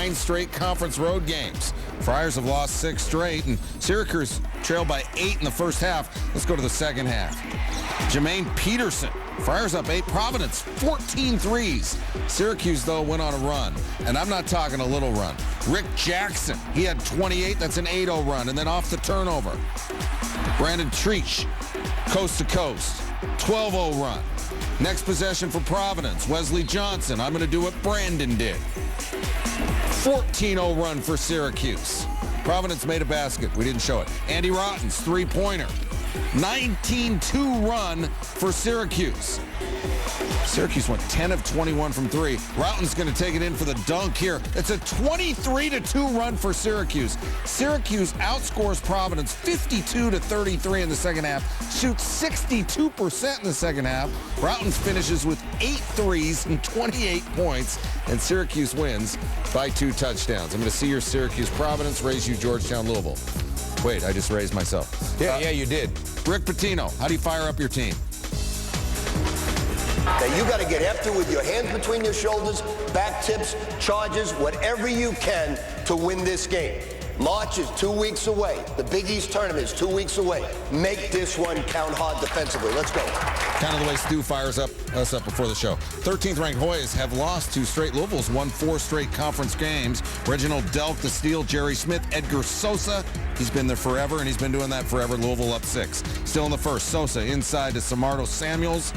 9 straight conference road games. Friars have lost 6 straight, and Syracuse trailed by 8 in the first half. Let's go to the second half. Jermaine Peterson. Friars up 8. Providence, 14 threes. Syracuse, though, went on a run. And I'm not talking a little run. Rick Jackson, he had 28. That's an 8-0 run. And then off the turnover, Brandon Treach, coast to coast, 12-0 run. Next possession for Providence, Wesley Johnson. I'm going to do what Brandon did. 14-0 run for Syracuse. Providence made a basket. We didn't show it. Andy Rotten's three-pointer. 19-2 run for Syracuse. Syracuse went 10 of 21 from 3. Routen's going to take it in for the dunk here. It's a 23-2 run for Syracuse. Syracuse outscores Providence 52-33 in the second half, shoots 62% in the second half. Routen's finishes with 8 threes and 28 points, and Syracuse wins by 2 touchdowns. I'm going to see your Syracuse Providence, raise you Georgetown Louisville. Wait, I just raised myself. Yeah, you did. Rick Pitino, how do you fire up your team? Now, you got to get after with your hands between your shoulders, back tips, charges, whatever you can to win this game. March is 2 weeks away. The Big East tournament is 2 weeks away. Make this one count hard defensively. Let's go. Kind of the way Stu fires us up before the show. 13th-ranked Hoyas have lost 2 straight. Louisville's won 4 straight conference games. Reginald Delk, the steal. Jerry Smith, Edgar Sosa. He's been there forever, and he's been doing that forever. Louisville up 6. Still in the first. Sosa inside to Samardo Samuels.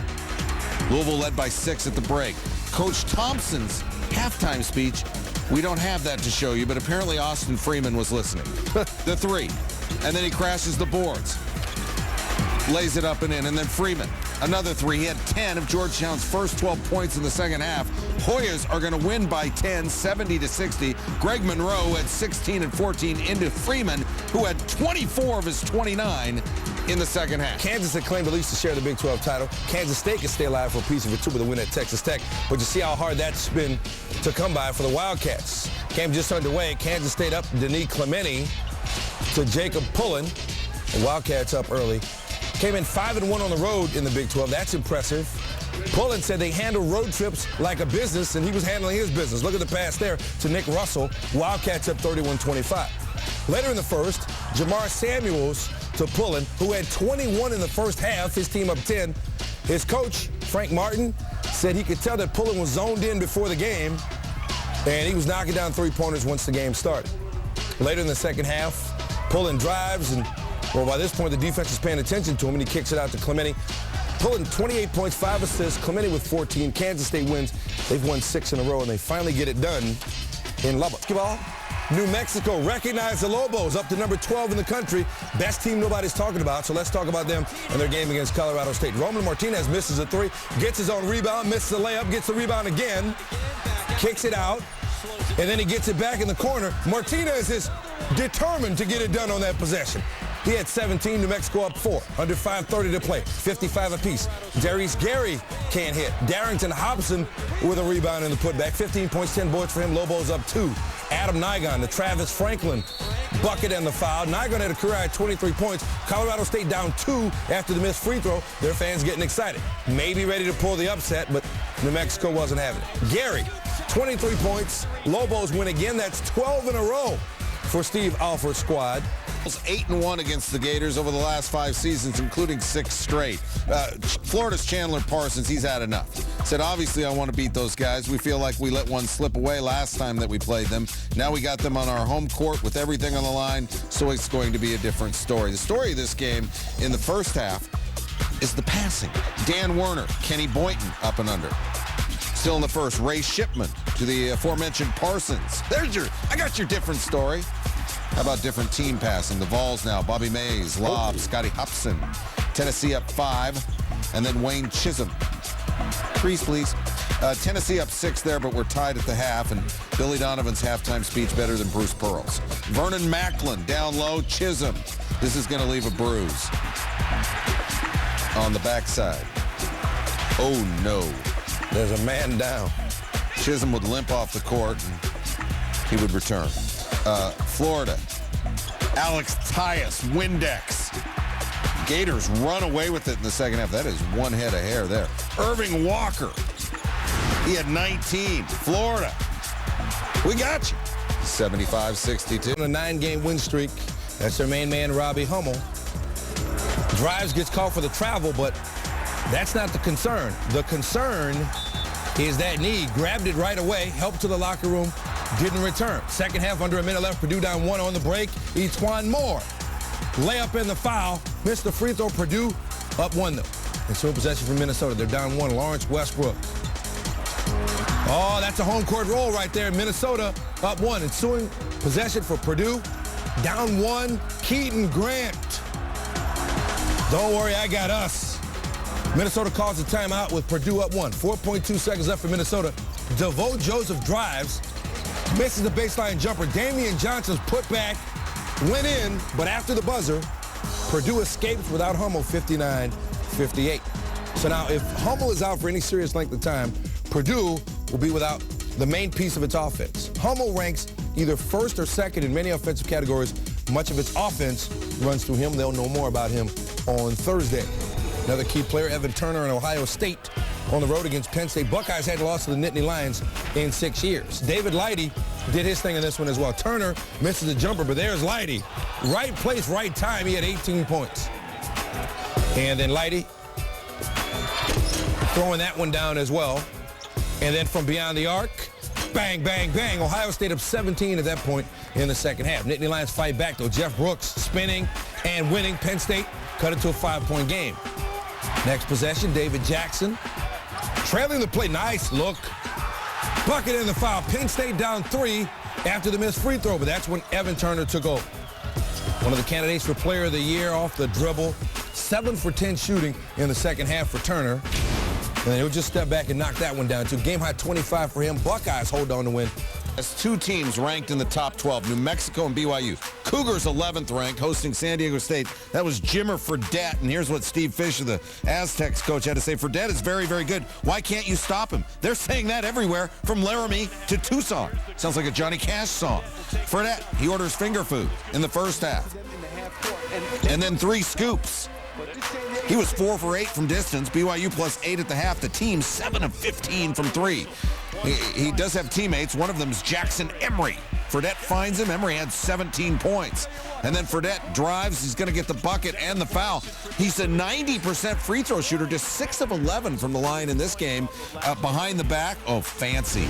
Louisville led by 6 at the break. Coach Thompson's halftime speech, we don't have that to show you, but apparently Austin Freeman was listening. The 3. And then he crashes the boards. Lays it up and in. And then Freeman, another 3. He had 10 of Georgetown's first 12 points in the second half. Hoyas are going to win by 10, 70-60. Greg Monroe had 16 and 14 into Freeman, who had 24 of his 29 in the second half. Kansas had claimed at least to share the Big 12 title. Kansas State can stay alive for a piece of it, too, with a win at Texas Tech. But you see how hard that's been to come by for the Wildcats. Game just underway. Kansas State up Denis Clemente to Jacob Pullen. The Wildcats up early. Came in 5-1 on the road in the Big 12. That's impressive. Pullen said they handle road trips like a business, and he was handling his business. Look at the pass there to Nick Russell. Wildcats up 31-25. Later in the first, Jamar Samuels to Pullen, who had 21 in the first half, his team up 10. His coach, Frank Martin, said he could tell that Pullen was zoned in before the game, and he was knocking down three-pointers once the game started. Later in the second half, Pullen drives, and, well, by this point, the defense is paying attention to him, and he kicks it out to Clemente. Pullen 28 points, 5 assists, Clemente with 14. Kansas State wins. They've won 6 in a row, and they finally get it done in Lubbock. Basketball. New Mexico recognized the Lobos, up to number 12 in the country. Best team nobody's talking about, so let's talk about them and their game against Colorado State. Roman Martinez misses a 3, gets his own rebound, misses a layup, gets the rebound again, kicks it out, and then he gets it back in the corner. Martinez is determined to get it done on that possession. He had 17, New Mexico up 4, under 5:30 to play, 55 apiece. Darius Gary can't hit. Darrington Hobson with a rebound in the putback, 15 points, 10 boards for him. Lobos up 2. Adam Nigon, the Travis Franklin bucket and the foul. Nigon had a career high 23 points. Colorado State down 2 after the missed free throw. Their fans getting excited. Maybe ready to pull the upset, but New Mexico wasn't having it. Gary, 23 points. Lobos win again. That's 12 in a row for Steve Alford's squad. 8-1 against the Gators over the last 5 seasons, including 6 straight. Florida's Chandler Parsons, he's had enough. Said, obviously, I want to beat those guys. We feel like we let one slip away last time that we played them. Now we got them on our home court with everything on the line, so it's going to be a different story. The story of this game in the first half is the passing. Dan Werner, Kenny Boynton up and under. Still in the first, Ray Shipman to the aforementioned Parsons. I got your different story. How about different team passing? The Vols now, Bobby Mays, Lob, Scotty Hupson. Tennessee up 5, and then Wayne Chisholm. Trees, please. Tennessee up 6 there, but we're tied at the half, and Billy Donovan's halftime speech better than Bruce Pearl's. Vernon Macklin down low, Chisholm. This is going to leave a bruise on the backside. Oh, no. There's a man down. Chisholm would limp off the court, and he would return. Florida, Alex Tyus, Windex. Gators run away with it in the second half. That is one head of hair there. Irving Walker, he had 19. Florida, we got you. 75-62. On a 9-game win streak, that's their main man, Robbie Hummel. Drives gets called for the travel, but that's not the concern. The concern is that knee. Grabbed it right away, helped to the locker room, didn't return. Second half, under a minute left, Purdue down 1 on the break. E'Twaun Moore, layup in the foul, missed the free throw. Purdue up 1 though. Ensuing possession from Minnesota. They're down 1. Lawrence Westbrook. Oh, that's a home court roll right there. Minnesota up 1. Ensuing possession for Purdue. Down 1. Keaton Grant. Don't worry, I got us. Minnesota calls a timeout with Purdue up 1. 4.2 seconds left for Minnesota. DeVoe Joseph drives. Misses the baseline jumper. Damian Johnson's put back. Went in, but after the buzzer, Purdue escapes without Hummel, 59-58. So now if Hummel is out for any serious length of time, Purdue will be without the main piece of its offense. Hummel ranks either first or second in many offensive categories. Much of its offense runs through him. They'll know more about him on Thursday. Another key player, Evan Turner in Ohio State on the road against Penn State. Buckeyes hadn't lost to the Nittany Lions in 6 years. David Lighty did his thing in this one as well. Turner misses a jumper, but there's Lighty. Right place, right time. He had 18 points. And then Lighty throwing that one down as well. And then from beyond the arc, bang, bang, bang. Ohio State up 17 at that point in the second half. Nittany Lions fight back, though. Jeff Brooks spinning and winning. Penn State cut it to a 5-point game. Next possession, David Jackson. Trailing the play. Nice look. Bucket in the foul. Penn State down 3 after the missed free throw, but that's when Evan Turner took over. One of the candidates for player of the year off the dribble. 7 for 10 shooting in the second half for Turner. And then he'll just step back and knock that one down, too. Game high 25 for him. Buckeyes hold on to win. There's 2 teams ranked in the top 12, New Mexico and BYU. Cougars 11th ranked, hosting San Diego State. That was Jimmer Fredette, and here's what Steve Fisher, the Aztecs coach, had to say. Fredette is very, very good. Why can't you stop him? They're saying that everywhere, from Laramie to Tucson. Sounds like a Johnny Cash song. Fredette, he orders finger food in the first half. And then 3 scoops. He was 4 for 8 from distance. BYU plus 8 at the half. The team 7 of 15 from 3. He does have teammates. One of them is Jackson Emery. Fredette finds him. Emery had 17 points. And then Fredette drives. He's going to get the bucket and the foul. He's a 90% free throw shooter, just 6 of 11 from the line in this game. Behind the back, oh, fancy.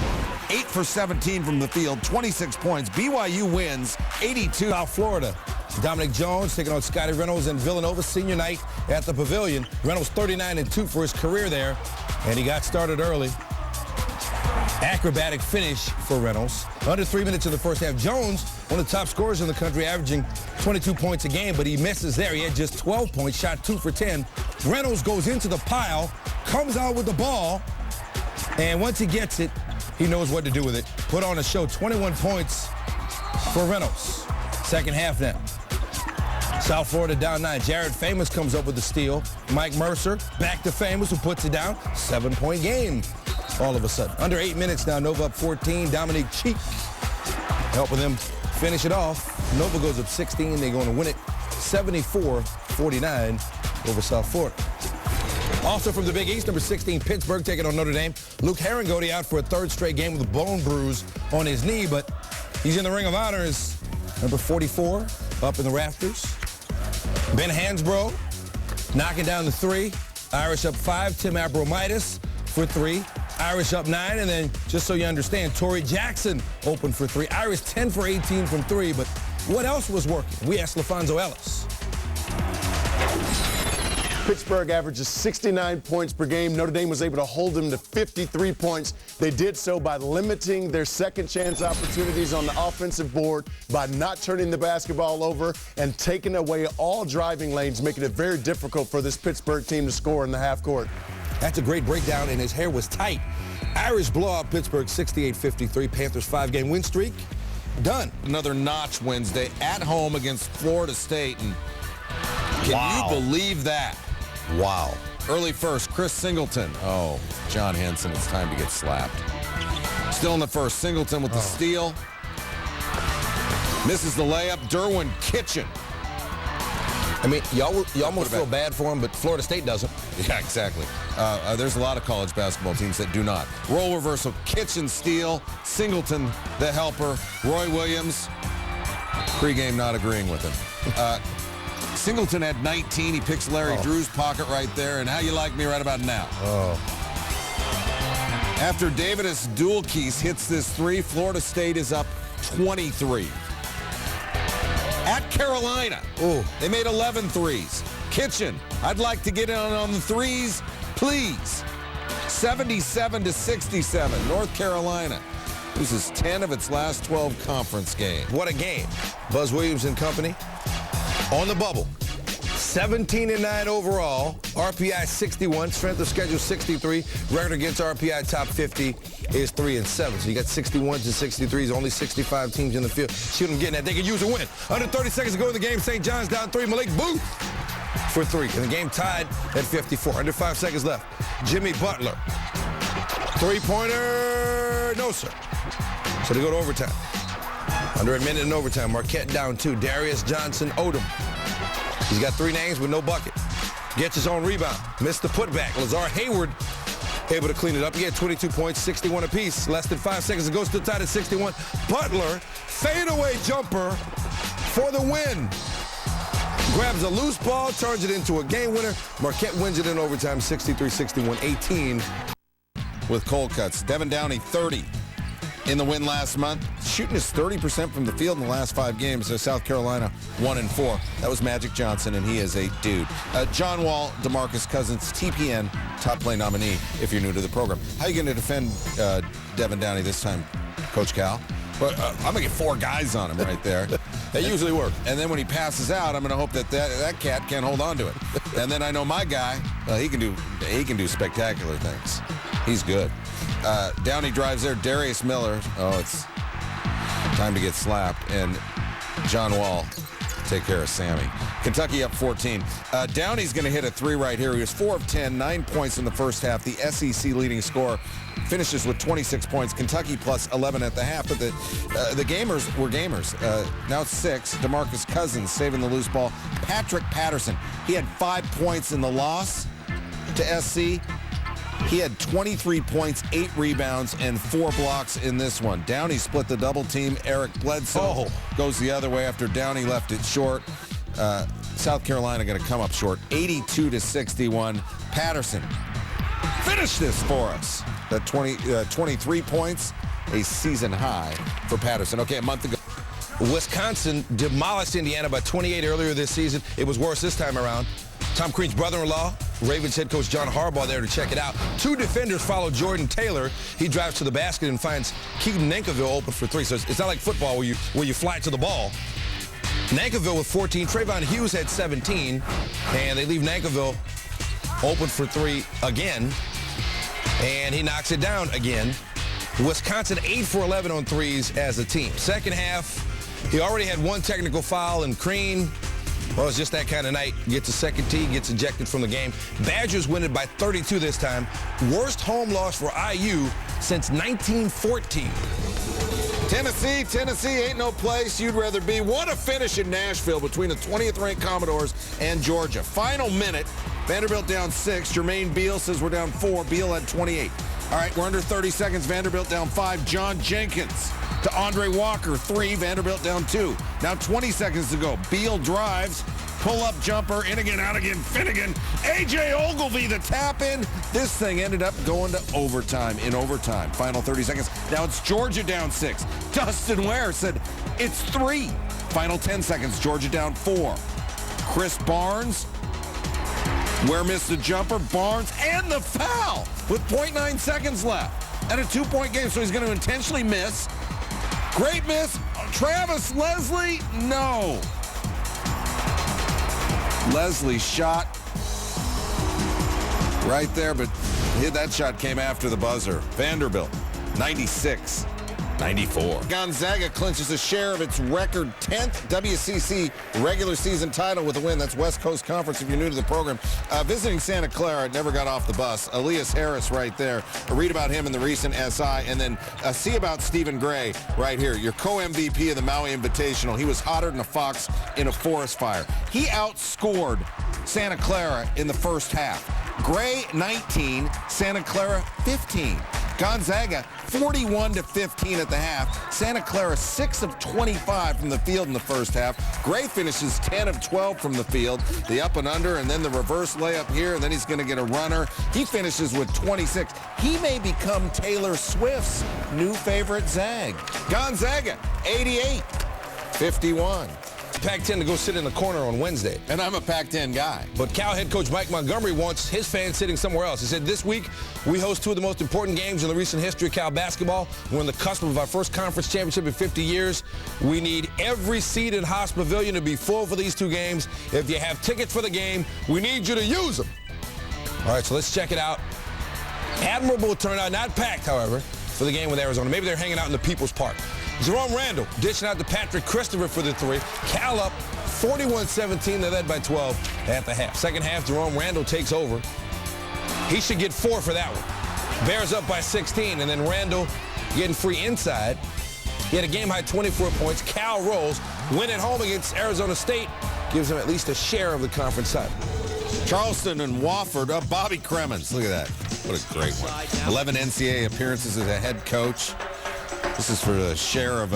8 for 17 from the field, 26 points. BYU wins 82. South Florida. Dominic Jones taking on Scotty Reynolds and Villanova senior night at the Pavilion. Reynolds 39-2 for his career there, and he got started early. Acrobatic finish for Reynolds. Under 3 minutes in the first half. Jones, one of the top scorers in the country, averaging 22 points a game, but he misses there. He had just 12 points, shot 2 for 10. Reynolds goes into the pile, comes out with the ball, and once he gets it, he knows what to do with it. Put on a show, 21 points for Reynolds. Second half now. South Florida down 9. Jared Famous comes up with the steal. Mike Mercer back to Famous, who puts it down. 7-point game all of a sudden. Under 8 minutes now. Nova up 14. Dominique Cheek helping them finish it off. Nova goes up 16. They're going to win it 74-49 over South Florida. Also from the Big East, number 16, Pittsburgh taking on Notre Dame. Luke Herringody out for a 3rd straight game with a bone bruise on his knee, but he's in the Ring of Honor as number 44 up in the rafters. Ben Hansbrough knocking down the 3. Irish up 5. Tim Abromaitis for 3. Irish up 9. And then, just so you understand, Torrey Jackson open for 3. Irish 10 for 18 from 3. But what else was working? We asked LaFonso Ellis. Pittsburgh averages 69 points per game. Notre Dame was able to hold them to 53 points. They did so by limiting their second chance opportunities on the offensive board, by not turning the basketball over and taking away all driving lanes, making it very difficult for this Pittsburgh team to score in the half court. That's a great breakdown, and his hair was tight. Irish blow out Pittsburgh 68-53. Panthers 5-game win streak. Done. Another notch Wednesday at home against Florida State. And can you believe that? Wow. Early first, Chris Singleton. Oh, John Henson, it's time to get slapped. Still in the first, Singleton with the steal. Misses the layup. Derwin Kitchen. I mean, y'all almost feel bad for him, but Florida State doesn't. Yeah, exactly. There's a lot of college basketball teams that do not. Role reversal, Kitchen steal, Singleton, the helper, Roy Williams, pregame not agreeing with him. Singleton had 19. He picks Larry Drew's pocket right there. And how you like me right about now? After Davidus Dualkeys hits this three, Florida State is up 23. At Carolina, they made 11 threes. Kitchen, I'd like to get in on the threes, please. 77-67, North Carolina loses 10 of its last 12 conference games. What a game. Buzz Williams and company on the bubble. 17-9 overall, RPI 61, strength of schedule 63, record against RPI top 50 is 3-7. So you got 61s and 63s, only 65 teams in the field. See what I'm getting at? They can use a win. Under 30 seconds to go in the game. St. John's down 3. Malik Booth for 3. And the game tied at 54. Under 5 seconds left. Jimmy Butler. Three-pointer, no, sir. So they go to overtime. Under a minute in overtime. Marquette down 2. Darius Johnson Odom. He's got 3 names with no bucket. Gets his own rebound. Missed the putback. Lazar Hayward able to clean it up. He had 22 points, 61 apiece. Less than 5 seconds to go. Still tied at 61. Butler, fadeaway jumper for the win. Grabs a loose ball, turns it into a game winner. Marquette wins it in overtime, 63-61, 18. With cold cuts. Devin Downey, 30 in the win last month. Shooting his 30% from the field in the last 5 games. So South Carolina, 1-4. That was Magic Johnson, and he is a dude. John Wall, DeMarcus Cousins, TPN, top play nominee if you're new to the program. How are you going to defend Devin Downey this time, Coach Cal? But I'm going to get 4 guys on him right there. They usually work. And then when he passes out, I'm going to hope that cat can't hold on to it. And then I know my guy, he can do spectacular things. He's good. Downey drives there. Darius Miller. Oh, it's time to get slapped. And John Wall take care of Sammy. Kentucky up 14. Downey's going to hit a 3 right here. He was 4 of 10, 9 points in the first half. The SEC leading scorer finishes with 26 points. Kentucky plus 11 at the half. But the gamers were gamers. Now it's 6. DeMarcus Cousins saving the loose ball. Patrick Patterson. He had 5 points in the loss to SC. He had 23 points, 8 rebounds, and 4 blocks in this one. Downey split the double team. Eric Bledsoe goes the other way after Downey left it short. South Carolina going to come up short, 82-61. Patterson, finish this for us. 23 points, a season high for Patterson. Okay, a month ago. Wisconsin demolished Indiana by 28 earlier this season. It was worse this time around. Tom Crean's brother-in-law, Ravens head coach John Harbaugh there to check it out. 2 defenders follow Jordan Taylor. He drives to the basket and finds Keaton Nankivell open for 3. So it's not like football where you fly to the ball. Nankivell with 14. Trayvon Hughes had 17. And they leave Nankivell open for 3 again. And he knocks it down again. Wisconsin 8 for 11 on threes as a team. Second half, he already had 1 technical foul, and Crean, well, it's just that kind of night. Gets a second tee, gets ejected from the game. Badgers win it by 32 this time. Worst home loss for IU since 1914. Tennessee ain't no place you'd rather be. What a finish in Nashville between the 20th-ranked Commodores and Georgia. Final minute, Vanderbilt down 6. Jermaine Beal says we're down 4. Beal had 28. All right, we're under 30 seconds. Vanderbilt down 5. John Jenkins to Andre Walker, 3. Vanderbilt down 2. Now 20 seconds to go. Beal drives, pull-up jumper, in again, out again, Finnegan. A.J. Ogilvy, the tap-in. This thing ended up going to overtime, in overtime. Final 30 seconds. Now it's Georgia down 6. Dustin Ware said it's 3. Final 10 seconds. Georgia down 4. Chris Barnes. Ware missed the jumper. Barnes and the foul with 0.9 seconds left. At a 2-point game, so he's going to intentionally miss. Great miss. Travis Leslie, no. Leslie shot right there, but that shot came after the buzzer. Vanderbilt, 96-94. Gonzaga clinches a share of its record 10th WCC regular season title with a win. That's West Coast Conference if you're new to the program. Visiting Santa Clara, never got off the bus. Elias Harris right there. Read about him in the recent SI. And then see about Stephen Gray right here, your co-MVP of the Maui Invitational. He was hotter than a fox in a forest fire. He outscored Santa Clara in the first half. Gray, 19. Santa Clara, 15. Gonzaga, 41-15 at the half. Santa Clara, 6 of 25 from the field in the first half. Gray finishes 10 of 12 from the field. The up and under, and then the reverse layup here, and then he's going to get a runner. He finishes with 26. He may become Taylor Swift's new favorite Zag. Gonzaga, 88-51. Pac-10 to go sit in the corner on Wednesday. And I'm a Pac-10 guy. But Cal head coach Mike Montgomery wants his fans sitting somewhere else. He said, this week, we host two of the most important games in the recent history of Cal basketball. We're on the cusp of our first conference championship in 50 years. We need every seat in Haas Pavilion to be full for these two games. If you have tickets for the game, we need you to use them. All right, so let's check it out. Admirable turnout, not packed, however, for the game with Arizona. Maybe they're hanging out in the People's Park. Jerome Randall dishing out to Patrick Christopher for the three. Cal up 41-17. They're led by 12 at the half. Second half, Jerome Randall takes over. He should get 4 for that one. Bears up by 16, and then Randall getting free inside. He had a game-high 24 points. Cal rolls. Win at home against Arizona State gives him at least a share of the conference title. Charleston and Wofford up. Bobby Cremins. Look at that. What a great one. 11 NCAA appearances as a head coach. This is for the share of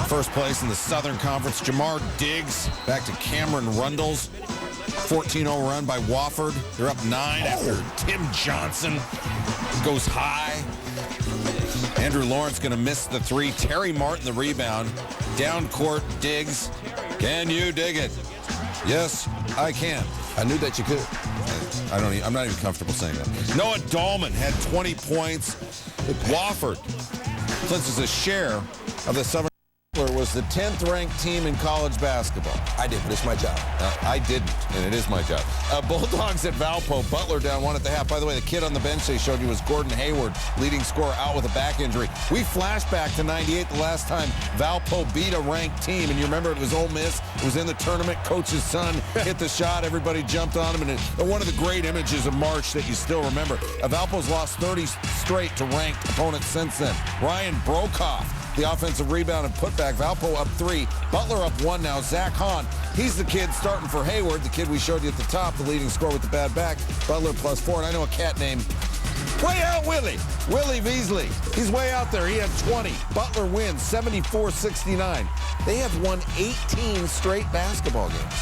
first place in the Southern Conference. Jamar Diggs back to Cameron Rundles. 14-0 run by Wofford. They're up 9 after Tim Johnson goes high. Andrew Lawrence going to miss the three. Terry Martin the rebound. Down court, Diggs. Can you dig it? Yes, I can. I knew that you could. I'm not even comfortable saying that. Noah Dahlman had 20 points. Wofford clinches a share of the Southern. Was the 10th ranked team in college basketball. I did, but it's my job. I didn't, and it is my job. Bulldogs at Valpo. Butler down 1 at the half. By the way, the kid on the bench they showed you was Gordon Hayward, leading scorer, out with a back injury. We flash back to 98, the last time Valpo beat a ranked team, and you remember it was Ole Miss. It was in the tournament. Coach's son hit the shot. Everybody jumped on him, and one of the great images of March that you still remember. Valpo's lost 30 straight to ranked opponents since then. Ryan Brokoff, the offensive rebound and putback. Valpo up 3. Butler up 1 now. Zach Hahn, he's the kid starting for Hayward, the kid we showed you at the top, the leading scorer with the bad back. Butler +4. And I know a cat named Way Out Willie. Willie Beasley. He's way out there. He had 20. Butler wins 74-69. They have won 18 straight basketball games.